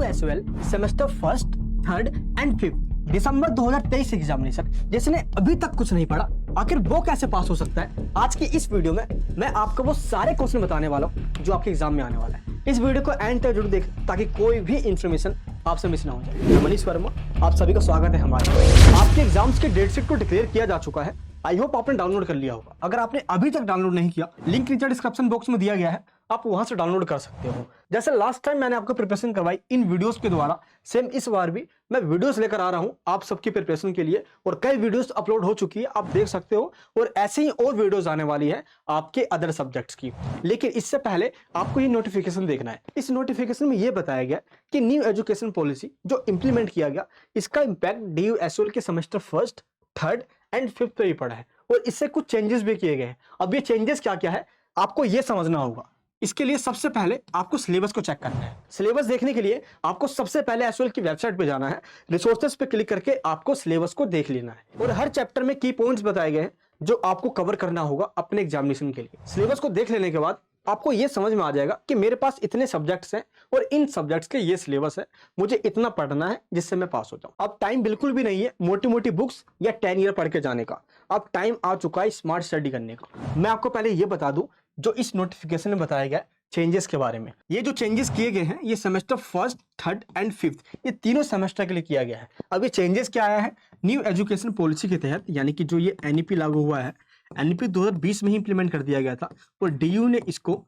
DUSOL semester first, third and fifth December 2023 examination जिसने अभी तक कुछ नहीं पढ़ा, आखिर वो कैसे पास हो सकता है। आज की इस वीडियो में मैं आपको वो सारे क्वेश्चन बताने वाला हूँ जो आपके एग्जाम में आने वाला है। इस वीडियो को एंड तक जरूर देख ताकि कोई भी इंफॉर्मेशन आपसे मिस ना हो जाए। मैं मनीष वर्मा, आप सभी का स्वागत है हमारे। आपके एग्जाम्स के डेट शीट को डिक्लेयर किया जा चुका है। आई होप आपने डाउनलोड कर लिया होगा। अगर आपने अभी तक डाउनलोड नहीं किया, लिंक नीचे डिस्क्रिप्शन बॉक्स में दिया गया है, आप वहां से डाउनलोड कर सकते हो। जैसे लास्ट टाइम मैंने आपको प्रिपरेशन करवाई इन वीडियोस के द्वारा, सेम इस बार भी मैं वीडियोस लेकर आ रहा हूं आप सबकी प्रिपरेशन के लिए। और कई वीडियोस अपलोड हो चुकी है, आप देख सकते हो। और ऐसे ही और वीडियोस आने वाली है आपके अदर सब्जेक्ट्स की। लेकिन इससे पहले आपको ये नोटिफिकेशन देखना है। इस नोटिफिकेशन में ये बताया गया कि न्यू एजुकेशन पॉलिसी जो इंप्लीमेंट किया गया, इसका इंपैक्ट DUSOL के semester first, third and fifth पे ही पड़ा है। और इससे कुछ चेंजेस भी किए गए हैं। अब ये चेंजेस क्या क्या है आपको ये समझना होगा। इसके लिए सबसे पहले आपको सिलेबस को चेक करना है। सिलेबस देखने के लिए आपको सबसे पहले एसओएल की वेबसाइट पे जाना है। रिसोर्सेज पे क्लिक करके आपको सिलेबस को देख लेना है। और हर चैप्टर में की पॉइंट्स बताए गए हैं जो आपको कवर करना होगा अपने एग्जामिनेशन के लिए। सिलेबस को देख लेने के बाद आपको ये समझ में आ जाएगा कि मेरे पास इतने सब्जेक्ट्स हैं और इन सब्जेक्ट्स के ये सिलेबस है, मुझे इतना पढ़ना है जिससे मैं पास हो जाऊं। अब टाइम बिल्कुल भी नहीं है मोटी मोटी बुक्स या 10 ईयर पढ़ के जाने का। अब टाइम आ चुका है स्मार्ट स्टडी करने का। मैं आपको पहले ये बता दूं जो इस नोटिफिकेशन में बताया गया चेंजेस के बारे में। ये जो चेंजेस किए गए हैं ये semester first, third and fifth ये तीनों सेमेस्टर के लिए किया गया है। अब ये चेंजेस क्या आया है, न्यू एजुकेशन पॉलिसी के तहत, यानी कि जो ये एनईपी लागू हुआ है, एनईपी 2020 में ही इंप्लीमेंट कर दिया गया था और डीयू ने इसको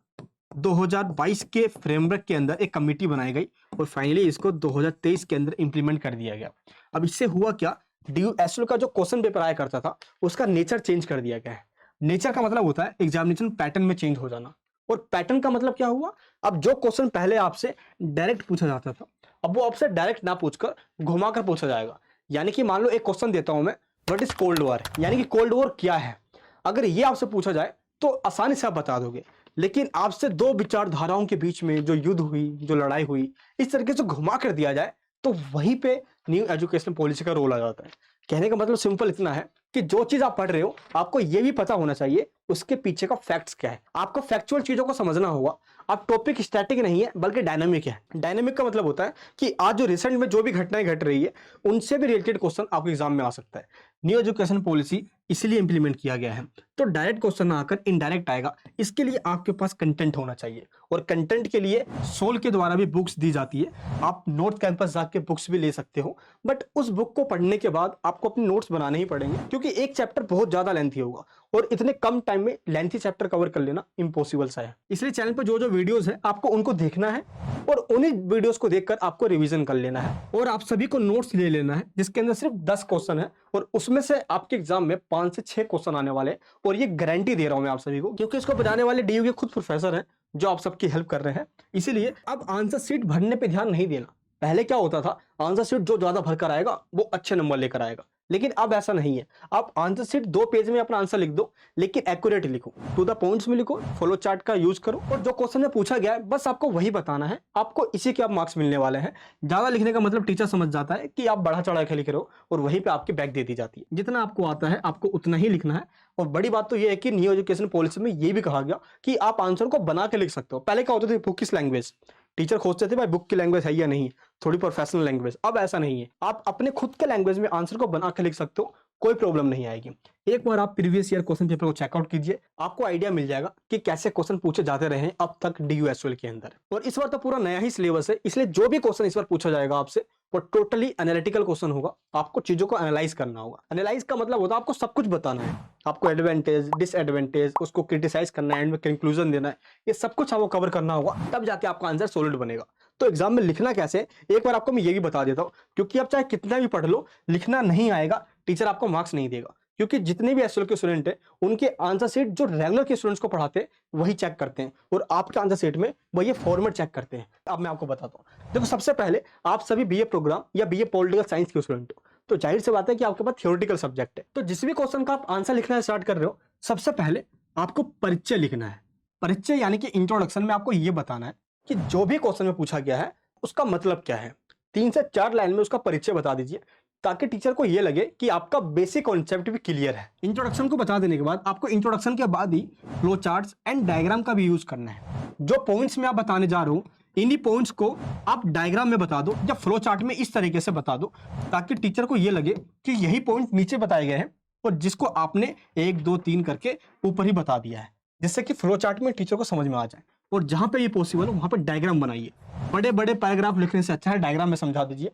2022 के फ्रेमवर्क के अंदर एक कमेटी बनाई गई और फाइनली इसको 2023 के अंदर इंप्लीमेंट कर दिया गया। अब इससे हुआ क्या, DUSOL का जो क्वेश्चन पेपर आया करता था उसका नेचर चेंज कर दिया गया है। नेचर का मतलब होता है एग्जामिनेशन पैटर्न में चेंज हो जाना। और पैटर्न का मतलब क्या हुआ, अब जो क्वेश्चन पहले आपसे डायरेक्ट पूछा जाता था, अब वो आपसे डायरेक्ट ना पूछकर घुमाकर पूछा जाएगा। यानी कि मान लो एक क्वेश्चन देता हूं मैं, व्हाट इज कोल्ड वॉर, यानी कि कोल्ड वॉर क्या है। अगर ये आपसे पूछा जाए तो आसानी से आप बता दोगे। लेकिन आपसे दो विचारधाराओं के बीच में जो युद्ध हुई, जो लड़ाई हुई, इस तरीके से घुमा कर दिया जाए तो वहीं पे न्यू एजुकेशन पॉलिसी का रोल आ जाता है। कहने का मतलब सिंपल इतना है कि जो चीज आप पढ़ रहे हो आपको ये भी पता होना चाहिए उसके पीछे का फैक्ट्स क्या है। आपको फैक्चुअल चीजों को समझना होगा। अब टॉपिक स्टैटिक नहीं है बल्कि डायनामिक है। डायनामिक का मतलब होता है कि आज जो रिसेंट में जो भी घटनाएं घट रही है उनसे भी रिलेटेड क्वेश्चन आपके एग्जाम में आ सकता है। न्यू एजुकेशन पॉलिसी इसलिए इंप्लीमेंट किया गया है तो डायरेक्ट क्वेश्चन ना आकर इनडायरेक्ट आएगा। इसके लिए आपके पास कंटेंट होना चाहिए और कंटेंट के लिए सोल के द्वारा भी बुक्स दी जाती है। आप नॉर्थ कैंपस जाके बुक्स भी ले सकते हो, बट उस बुक को पढ़ने के बाद आपको अपने नोट्स बनाने ही पड़ेंगे क्योंकि एक चैप्टर बहुत ज्यादा लेंथी होगा और इतने कम टाइम में लेंथी चैप्टर कवर कर लेना इम्पॉसिबल सा है। इसलिए चैनल पर जो जो वीडियोस है आपको उनको देखना है और उन्हीं वीडियोस को देखकर आपको रिवीजन कर लेना है। और आप सभी को नोट्स ले लेना है जिसके अंदर सिर्फ 10 क्वेश्चन है और उसमें से आपके एग्जाम में 5 से 6 क्वेश्चन आने वाले हैं। और ये गारंटी दे रहा हूं मैं आप सभी को क्योंकि इसको बताने वाले DU के खुद प्रोफेसर हैं जो आप सबकी हेल्प कर रहे हैं। इसीलिए अब आंसर शीट भरने पे ध्यान नहीं देना। पहले क्या होता था, आंसर शीट जो ज्यादा भरकर आएगा वो अच्छे नंबर लेकर आएगा, लेकिन अब ऐसा नहीं है। आप आंसर शीट 2 पेज में अपना आंसर लिख दो, लेकिन एक्यूरेट लिखो, टू द पॉइंट्स में लिखो, फ्लो चार्ट का यूज करो और जो क्वेश्चन में पूछा गया है बस आपको वही बताना है। आपको इसी के आप मार्क्स मिलने वाले हैं। ज्यादा लिखने का मतलब टीचर समझ जाता है कि आप बढ़ा चढ़ा के लिख रहे हो और वहीं पे आपकी बैक दे दी जाती है। जितना आपको आता है आपको उतना ही लिखना है। और बड़ी बात तो ये है कि न्यू एजुकेशन पॉलिसी में ये भी कहा गया कि आप आंसर को बना के लिख सकते हो। पहले क्या होता था, बुक किस लैंग्वेज, टीचर खोजते थे भाई बुक की लैंग्वेज है या नहीं, थोड़ी प्रोफेशनल लैंग्वेज। अब ऐसा नहीं है, आप अपने खुद के लैंग्वेज में आंसर को बना के लिख सकते हो, कोई प्रॉब्लम नहीं आएगी। एक बार आप प्रीवियस ईयर क्वेश्चन पेपर को चेकआउट कीजिए, आपको आइडिया मिल जाएगा कि कैसे क्वेश्चन पूछे जाते रहे हैं अब तक DUSOL के अंदर। और इस बार तो पूरा नया ही सिलेबस है, इसलिए जो भी क्वेश्चन इस बार पूछा जाएगा आपसे वो टोटली एनालिटिकल क्वेश्चन होगा। आपको चीजों को एनालाइज करना होगा। एनालाइज का मतलब होता है आपको सब कुछ बताना है, आपको एडवांटेज डिसएडवांटेज उसको क्रिटिसाइज करना है, एंड में कंक्लूजन देना है, ये सब कुछ आपको कवर करना होगा, तब जाके आपका आंसर सॉलिड बनेगा। तो एग्जाम में लिखना कैसे, एक बार आपको मैं ये भी बता देता हूँ, क्योंकि आप चाहे कितना भी पढ़ लो, लिखना नहीं आएगा टीचर आपको मार्क्स नहीं देगा। क्योंकि जितने भी एसओएल के स्टूडेंट हैं उनके आंसर शीट जो रेगुलर के स्टूडेंट्स को पढ़ाते हैं वही चेक करते हैं और आपके आंसर शीट में वो ये फॉर्मेट चेक करते हैं। अब मैं आपको बताता हूँ। देखो, सबसे पहले आप सभी BA प्रोग्राम या BA पॉलिटिकल साइंस के स्टूडेंट हो, तो जाहिर सी बात है कि आपके पास थ्योरेटिकल सब्जेक्ट है। तो जिस भी क्वेश्चन का आप आंसर लिखना स्टार्ट कर रहे हो, सबसे पहले आपको परिचय लिखना है। परिचय यानी कि इंट्रोडक्शन में आपको ये बताना है कि जो भी क्वेश्चन में पूछा गया है उसका मतलब क्या है। 3 से 4 लाइन में उसका परिचय बता दीजिए ताकि टीचर को यह लगे कि आपका बेसिक कॉन्सेप्ट भी क्लियर है। इंट्रोडक्शन को बता देने के बाद आपको इंट्रोडक्शन के बाद ही फ्लो चार्ट्स एंड डायग्राम का भी यूज करना है। जो पॉइंट्स में आप बताने जा रहे हो इन्हीं पॉइंट्स को आप डायग्राम में बता दो या फ्लो चार्ट में इस तरीके से बता दो ताकि टीचर को ये लगे कि यही पॉइंट नीचे बताए गए हैं और जिसको आपने 1 2 3 करके ऊपर ही बता दिया है, जिससे कि फ्लो चार्ट में टीचर को समझ में आ जाए। और जहां पे ये पॉसिबल हो वहां पे डायग्राम बनाइए। बड़े बड़े पैराग्राफ लिखने से अच्छा है डायग्राम में समझा दीजिए।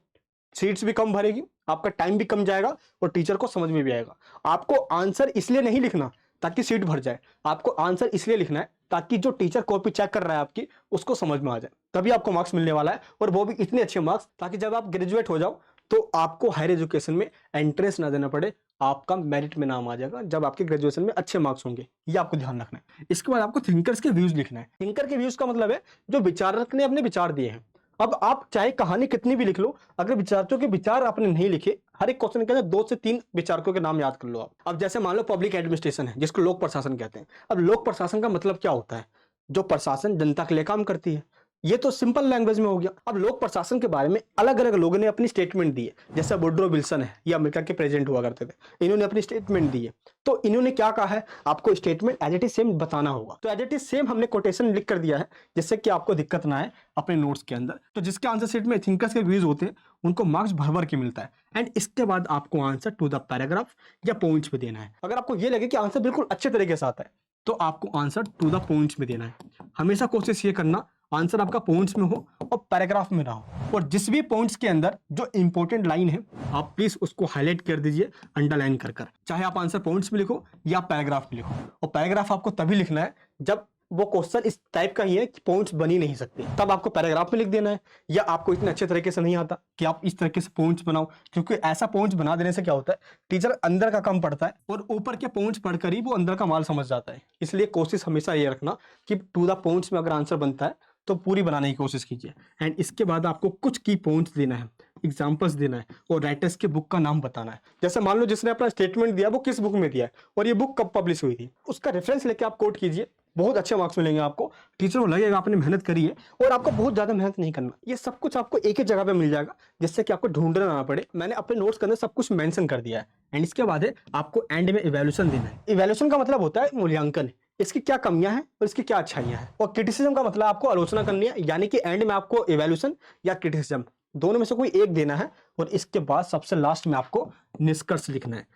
सीट्स भी कम भरेगी, आपका टाइम भी कम जाएगा और टीचर को समझ में भी आएगा। आपको आंसर इसलिए नहीं लिखना ताकि सीट भर जाए, आपको आंसर इसलिए लिखना है ताकि जो टीचर कॉपी चेक कर रहा है आपकी उसको समझ में आ जाए, तभी आपको मार्क्स मिलने वाला है। और वो भी इतने अच्छे मार्क्स ताकि जब आप ग्रेजुएट हो जाओ तो आपको हायर एजुकेशन में एंट्रेंस ना देना पड़े, आपका मेरिट में नाम आ जाएगा जब आपके ग्रेजुएशन में अच्छे मार्क्स होंगे। ये आपको ध्यान रखना है। इसके बाद आपको थिंकर्स के व्यूज लिखना है। थिंकर के व्यूज का मतलब है जो विचारक ने अपने विचार दिए हैं। अब आप चाहे कहानी कितनी भी लिख लो, अगर विचारकों के विचार आपने नहीं लिखे, हर एक क्वेश्चन के अंदर 2 से 3 विचारकों के नाम याद कर लो आप। अब जैसे मान लो पब्लिक एडमिनिस्ट्रेशन है जिसको लोक प्रशासन कहते हैं। अब लोक प्रशासन का मतलब क्या होता है? जो प्रशासन जनता के लिए काम करती है। ये तो सिंपल लैंग्वेज में हो गया। अब लोक प्रशासन के बारे में अलग अलग लोगों ने अपनी स्टेटमेंट दी है। जैसे वुड्रो विल्सन है, ये अमेरिका के प्रेसिडेंट हुआ करते थे, इन्होंने अपनी स्टेटमेंट दी है। तो इन्होंने क्या कहा है, आपको statement as it is same बताना होगा। तो एज इट इज सेम हमने कोटेशन लिख कर दिया है जिससे कि आपको दिक्कत ना आए अपने नोट्स के अंदर। तो जिसके आंसर शीट में थिंकर्स के व्यूज होते हैं उनको मार्क्स भर भर के मिलता है। एंड इसके बाद आपको आंसर टू द पैराग्राफ या पॉइंट्स में देना है। अगर आपको ये लगे कि आंसर बिल्कुल अच्छे तरीके से आता है तो आपको आंसर टू द पॉइंट्स में देना है। हमेशा कोशिश ये करना आंसर आपका पॉइंट्स में हो और पैराग्राफ में ना हो। और जिस भी पॉइंट्स के अंदर जो इंपॉर्टेंट लाइन है आप प्लीज उसको हाईलाइट कर दीजिए अंडरलाइन कर कर। चाहे आप आंसर पॉइंट्स में लिखो या पैराग्राफ में लिखो। और पैराग्राफ आपको तभी लिखना है जब वो क्वेश्चन इस टाइप का ही है कि पॉइंट्स बन ही नहीं सकते, तब आपको पैराग्राफ में लिख देना है। या आपको इतने अच्छे तरीके से नहीं आता कि आप इस तरीके से पॉइंट्स बनाओ, क्योंकि ऐसा पॉइंट्स बना देने से क्या होता है, टीचर अंदर का कम पढ़ता है और ऊपर के पॉइंट्स पढ़कर ही वो अंदर का माल समझ जाता है। इसलिए कोशिश हमेशा ये रखना कि टू द पॉइंट्स में अगर आंसर बनता है तो पूरी बनाने की कोशिश कीजिए। एंड इसके बाद आपको कुछ की पॉइंट्स देना है, एग्जाम्पल्स देना है और राइटर्स के बुक का नाम बताना है। जैसे मान लो जिसने अपना स्टेटमेंट दिया वो किस बुक में दिया है और ये बुक कब पब्लिश हुई थी, उसका रेफरेंस लेके आप कोट कीजिए। बहुत अच्छे मार्क्स मिलेंगे आपको। टीचर को लगेगा आपने मेहनत करी है और आपको बहुत ज्यादा मेहनत नहीं करना। ये सब कुछ आपको एक ही जगह पे मिल जाएगा जिससे कि आपको ढूंढना ना पड़े। मैंने अपने नोट्स के अंदर सब कुछ मेंशन कर दिया है। एंड इसके बाद है आपको एंड में इवैल्यूएशन देना है। इवैल्यूएशन का मतलब होता है मूल्यांकन, इसकी क्या कमियां हैं और इसकी क्या अच्छाइयां हैं। और क्रिटिसिज्म का मतलब आपको आलोचना करनी है, यानी कि एंड में आपको इवैल्यूएशन या क्रिटिसिज्म दोनों में से कोई एक देना है। और इसके बाद सबसे लास्ट में आपको निष्कर्ष लिखना है।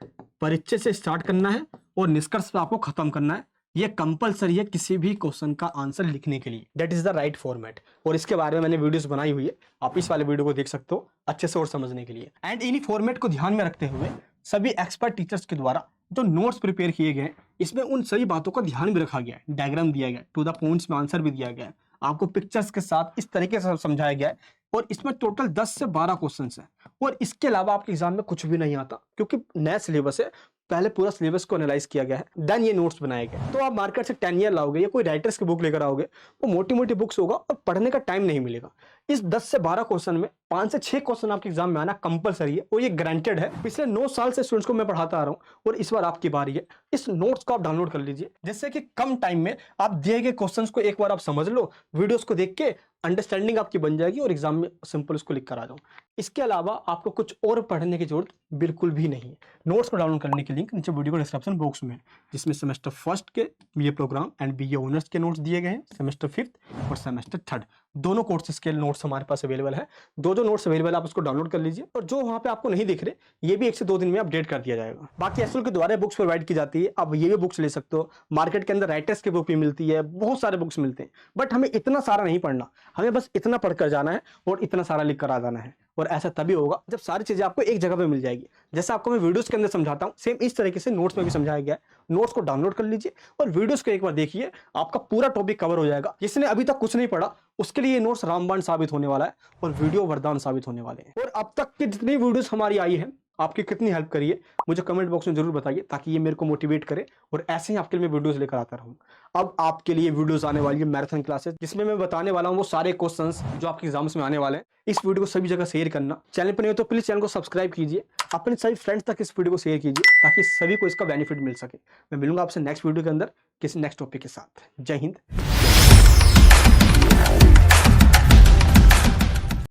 परिचय से स्टार्ट करना है और निष्कर्ष पे आपको खत्म करना है। ये कंपलसरी है किसी भी क्वेश्चन का आंसर लिखने के लिए। That is the right format. और इसके बारे में मैंने वीडियोस बनाई हुई है, आप इस वाले वीडियो को देख सकते हो अच्छे से और समझने के लिए। एंड इन्हीं फॉर्मेट को ध्यान में रखते हुए सभी एक्सपर्ट टीचर्स के द्वारा जो नोट्स प्रिपेयर किए गए हैं इसमें उन सभी बातों का ध्यान भी रखा गया है। डायग्राम दिया गया है, टू द पॉइंट्स में आंसर भी दिया गया है, आपको पिक्चर्स के साथ इस तरीके से समझाया गया है। और इसमें टोटल 10 से 12 क्वेश्चंस हैं। और इसके अलावा आपके एग्जाम में कुछ भी नहीं आता क्योंकि नया सिलेबस है। पहले पूरा सिलेबस को एनालाइज किया गया है, देन ये नोट्स बनाए गए। तो आप मार्केट से 10 ईयर लाओगे या कोई राइटर्स की बुक लेकर आओगे, वो मोटी मोटी बुक्स होगा और पढ़ने का टाइम नहीं मिलेगा। इस 10 से 12 क्वेश्चन में 5 से 6 क्वेश्चन आपके एग्जाम में आना कंपलसरी है और ये गारंटेड है। पिछले 9 साल से स्टूडेंट्स को मैं पढ़ाता आ रहा हूँ और इस बार आपकी बारी है। इस नोट्स को आप डाउनलोड कर लीजिए जिससे कि कम टाइम में आप दिए गए क्वेश्चंस को एक बार आप समझ लो, वीडियोस को देख के अंडरस्टैंडिंग आपकी बन जाएगी और एग्जाम में सिंपल उसको लिख कर आ जाओ। इसके अलावा आपको कुछ और पढ़ने की जरूरत बिल्कुल भी नहीं है। नोट्स को डाउनलोड करने के लिंक नीचे वीडियो को डिस्क्रिप्शन बॉक्स में है, जिसमें सेमेस्टर फर्स्ट के BA programme and BA honours के नोट्स दिए गए हैं। सेमेस्टर 5th और सेमेस्टर 3rd दोनों कोर्सेज के नोट्स हमारे पास अवेलेबल है। जो नोट्स अवेलेबल है आप उसको डाउनलोड कर लीजिए। और जो वहाँ पे आपको नहीं दिख रहे ये भी 1 से 2 दिन में अपडेट कर दिया जाएगा। बाकी एसएल के द्वारा बुक्स प्रोवाइड की जाती है, आप ये भी बुक्स ले सकते हो। मार्केट के अंदर राइटर्स की बुक भी मिलती है, बहुत सारे बुक्स मिलते हैं। बट हमें इतना सारा नहीं पढ़ना, हमें बस इतना पढ़कर जाना है और इतना सारा लिख कर आ जाना है। और ऐसा तभी होगा जब सारी चीजें आपको एक जगह पे मिल जाएगी। जैसा आपको मैं वीडियोस के अंदर समझाता हूँ सेम इस तरीके से नोट्स में भी समझाया गया है। नोट्स को डाउनलोड कर लीजिए और वीडियोस को एक बार देखिए, आपका पूरा टॉपिक कवर हो जाएगा। जिसने अभी तक कुछ नहीं पढ़ा उसके लिए ये नोट्स रामबाण साबित होने वाला है और वीडियो वरदान साबित होने वाले हैं। और अब तक की जितनी वीडियोस हमारी आई है आपकी कितनी हेल्प करी है मुझे कमेंट बॉक्स में जरूर बताइए, ताकि ये मेरे को मोटिवेट करे और ऐसे ही आपके लिए मैं वीडियोस लेकर आता रहूँ। अब आपके लिए वीडियोस आने वाली है मैराथन क्लासेस, जिसमें मैं बताने वाला हूँ वो सारे क्वेश्चंस जो आपके एग्जाम्स में आने वाले हैं। इस वीडियो को सभी जगह शेयर करना, चैनल पर नहीं हो तो प्लीज चैनल को सब्सक्राइब कीजिए, अपने सभी फ्रेंड्स तक इस वीडियो को शेयर कीजिए ताकि सभी को इसका बेनिफिट मिल सके। मैं मिलूंगा आपसे नेक्स्ट वीडियो के अंदर किसी नेक्स्ट टॉपिक के साथ। जय हिंद।